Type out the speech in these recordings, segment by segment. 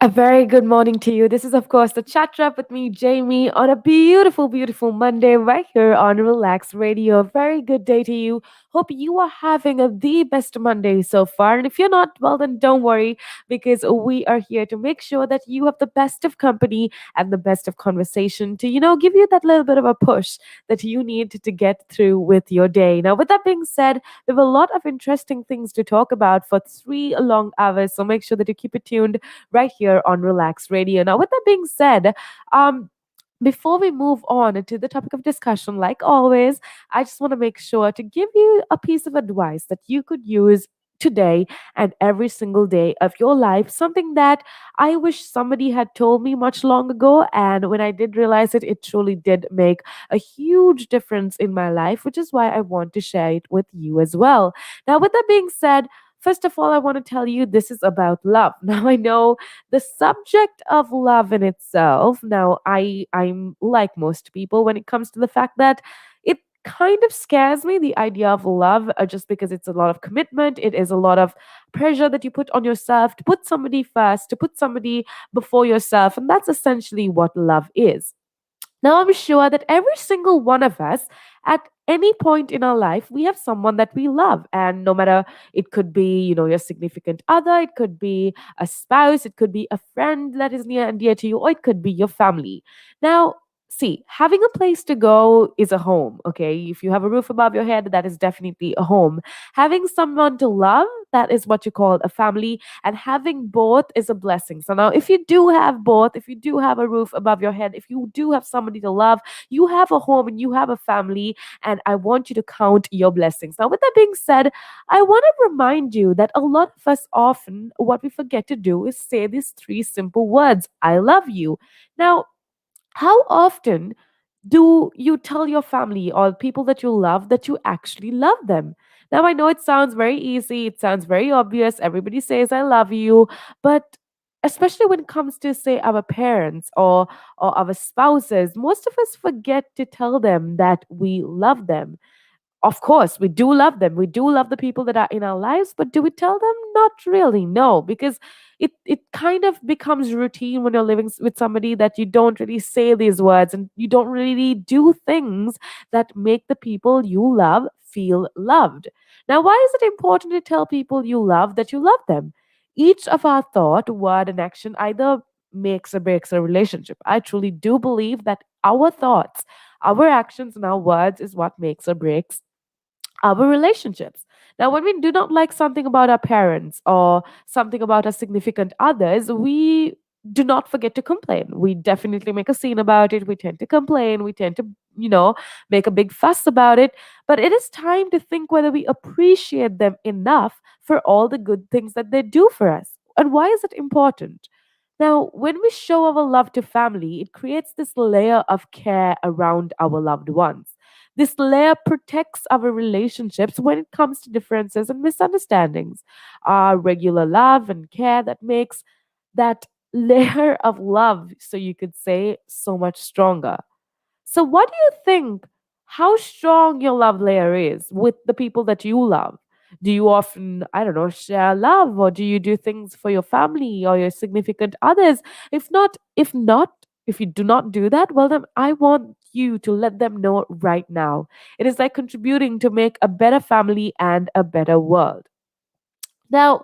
A very good morning to you. This is, of course, the chat wrap with me, Jamie, on a beautiful, beautiful Monday right here on Relax Radio. A very good day to you. Hope you are having the best Monday so far. And if you're not, well, then don't worry because we are here to make sure that you have the best of company and the best of conversation to, give you that little bit of a push that you need to get through with your day. Now, with that being said, we have a lot of interesting things to talk about for 3 long hours. So make sure that you keep it tuned right here on Relax Radio. Now, with that being said, um, before we move on to the topic of discussion, like always, I just want to make sure to give you a piece of advice that you could use today and every single day of your life. Something that I wish somebody had told me much long ago. And when I did realize it, it truly did make a huge difference in my life, which is why I want to share it with you as well. Now, with that being said, first of all, I want to tell you this is about love. Now, I know the subject of love in itself. Now, I'm like most people when it comes to the fact that it kind of scares me, the idea of love, just because it's a lot of commitment. It is a lot of pressure that you put on yourself to put somebody first, to put somebody before yourself, and that's essentially what love is. Now, I'm sure that every single one of us, at any point in our life, we have someone that we love. And no matter, it could be, your significant other, it could be a spouse, it could be a friend that is near and dear to you, or it could be your family. Now, see, having a place to go is a home, okay? If you have a roof above your head, that is definitely a home. Having someone to love, that is what you call a family, and having both is a blessing. So now, if you do have both, if you do have a roof above your head, if you do have somebody to love, you have a home and you have a family, and I want you to count your blessings. Now, with that being said, I want to remind you that a lot of us often, what we forget to do is say these three simple words: I love you. Now, how often do you tell your family or people that you love that you actually love them? Now, I know it sounds very easy, it sounds very obvious. Everybody says, I love you. But especially when it comes to, say, our parents or our spouses, most of us forget to tell them that we love them. Of course, we do love them. We do love the people that are in our lives, but do we tell them? Not really, no, because it kind of becomes routine when you're living with somebody that you don't really say these words and you don't really do things that make the people you love feel loved. Now, why is it important to tell people you love that you love them? Each of our thought, word, and action either makes or breaks a relationship. I truly do believe that our thoughts, our actions, and our words is what makes or breaks our relationships. Now, when we do not like something about our parents or something about our significant others, we do not forget to complain. We definitely make a scene about it. We tend to complain. We tend to, make a big fuss about it. But it is time to think whether we appreciate them enough for all the good things that they do for us. And why is it important? Now, when we show our love to family, it creates this layer of care around our loved ones. This layer protects our relationships when it comes to differences and misunderstandings. Our regular love and care that makes that layer of love, so you could say, so much stronger. So, what do you think? How strong your love layer is with the people that you love? Do you often, I don't know, share love, or do you do things for your family or your significant others? If you do not do that, well, then I want you to let them know right now. It is like contributing to make a better family and a better world. Now,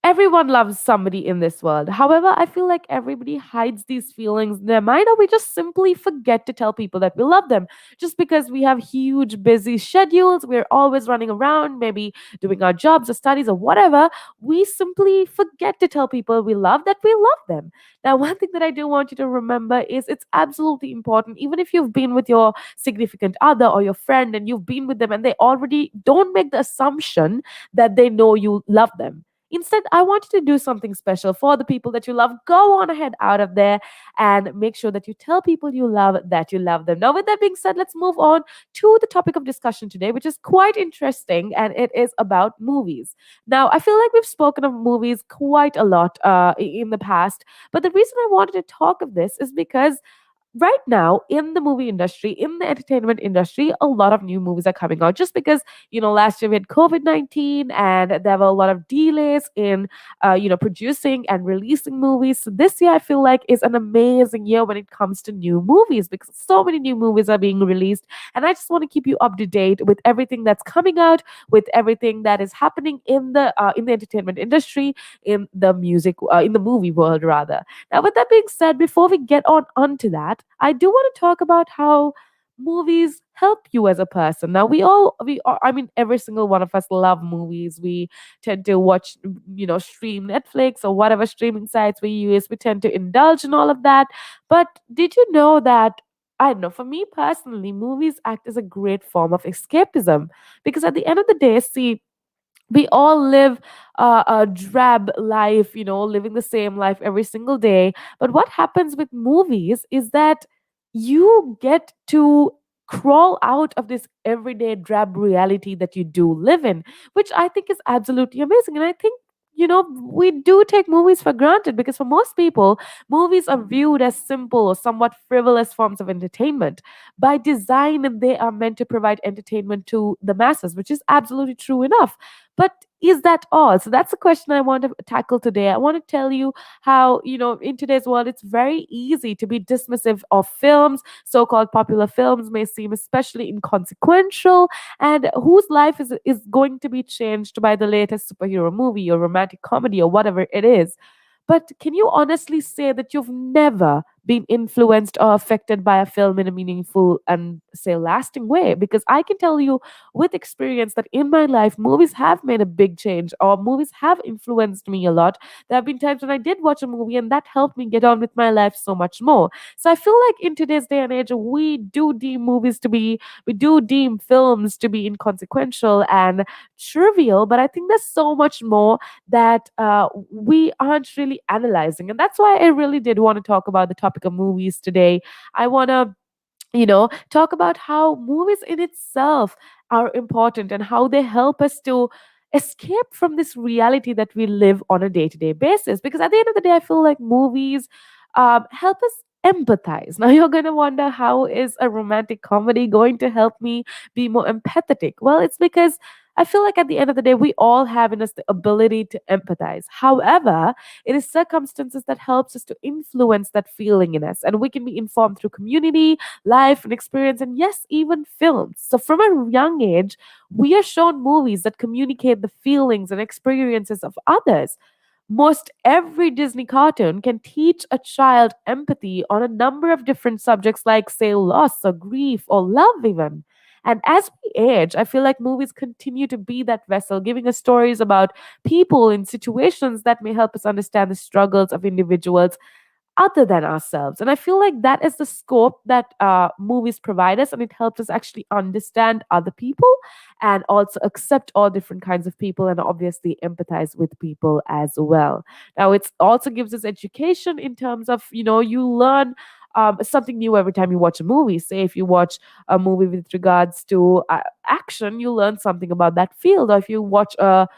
everyone loves somebody in this world. However, I feel like everybody hides these feelings in their mind, or we just simply forget to tell people that we love them. Just because we have huge, busy schedules, we're always running around, maybe doing our jobs or studies or whatever, we simply forget to tell people we love that we love them. Now, one thing that I do want you to remember is it's absolutely important, even if you've been with your significant other or your friend and you've been with them and they already don't make the assumption that they know you love them. Instead, I want you to do something special for the people that you love. Go on ahead out of there and make sure that you tell people you love that you love them. Now, with that being said, let's move on to the topic of discussion today, which is quite interesting, and it is about movies. Now, I feel like we've spoken of movies quite a lot in the past, but the reason I wanted to talk of this is because right now in the movie industry, in the entertainment industry, a lot of new movies are coming out just because, last year we had COVID-19 and there were a lot of delays in, producing and releasing movies. So this year I feel like is an amazing year when it comes to new movies because so many new movies are being released. And I just want to keep you up to date with everything that's coming out, with everything that is happening in the entertainment industry, in the movie world rather. Now, with that being said, before we get on onto that, I do want to talk about how movies help you as a person. Now, I mean, every single one of us love movies. We tend to watch, stream Netflix or whatever streaming sites we use. We tend to indulge in all of that. But did you know that? I don't know. For me personally, movies act as a great form of escapism because at the end of the day, see, we all live a drab life, living the same life every single day. But what happens with movies is that you get to crawl out of this everyday drab reality that you do live in, which I think is absolutely amazing. And I think, we do take movies for granted because for most people, movies are viewed as simple or somewhat frivolous forms of entertainment. By design, they are meant to provide entertainment to the masses, which is absolutely true enough. But is that all? So that's the question I want to tackle today. I want to tell you how, in today's world, it's very easy to be dismissive of films. So called popular films may seem especially inconsequential, and whose life is going to be changed by the latest superhero movie or romantic comedy or whatever it is. But can you honestly say that you've never been influenced or affected by a film in a meaningful and, say, lasting way? Because I can tell you with experience that in my life, movies have made a big change or movies have influenced me a lot. There have been times when I did watch a movie and that helped me get on with my life so much more. So I feel like in today's day and age, we do deem films to be inconsequential and trivial, but I think there's so much more that we aren't really analyzing. And that's why I really did want to talk about the topic of movies today. I want to talk about how movies in itself are important and how they help us to escape from this reality that we live on a day-to-day basis, because at the end of the day I feel like movies help us empathize. Now you're going to wonder, how is a romantic comedy going to help me be more empathetic? Well, it's because I feel like at the end of the day we all have in us the ability to empathize. However, it is circumstances that helps us to influence that feeling in us, and we can be informed through community, life, and experience, and yes, even films. So from a young age, we are shown movies that communicate the feelings and experiences of others. Most every Disney cartoon can teach a child empathy on a number of different subjects, like, say, loss or grief or love, even. And as we age, I feel like movies continue to be that vessel, giving us stories about people in situations that may help us understand the struggles of individuals other than ourselves. And I feel like that is the scope that movies provide us, and it helps us actually understand other people and also accept all different kinds of people and obviously empathize with people as well. Now, it also gives us education in terms of, you learn. Something new every time you watch a movie. Say, if you watch a movie with regards to action, you learn something about that field. Or if you watch a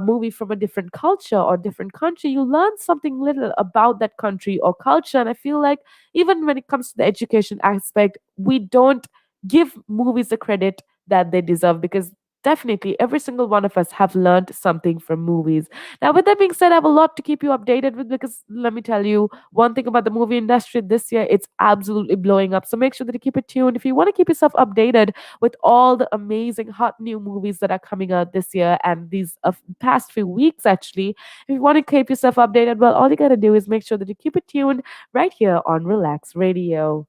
movie from a different culture or different country, you learn something little about that country or culture. And I feel like even when it comes to the education aspect, we don't give movies the credit that they deserve, because definitely every single one of us have learned something from movies. Now, with that being said, I have a lot to keep you updated with, because let me tell you one thing about the movie industry this year, it's absolutely blowing up. So make sure that you keep it tuned if you want to keep yourself updated with all the amazing hot new movies that are coming out this year and these past few weeks, actually. If you want to keep yourself updated, well, all you got to do is make sure that you keep it tuned right here on Relax Radio.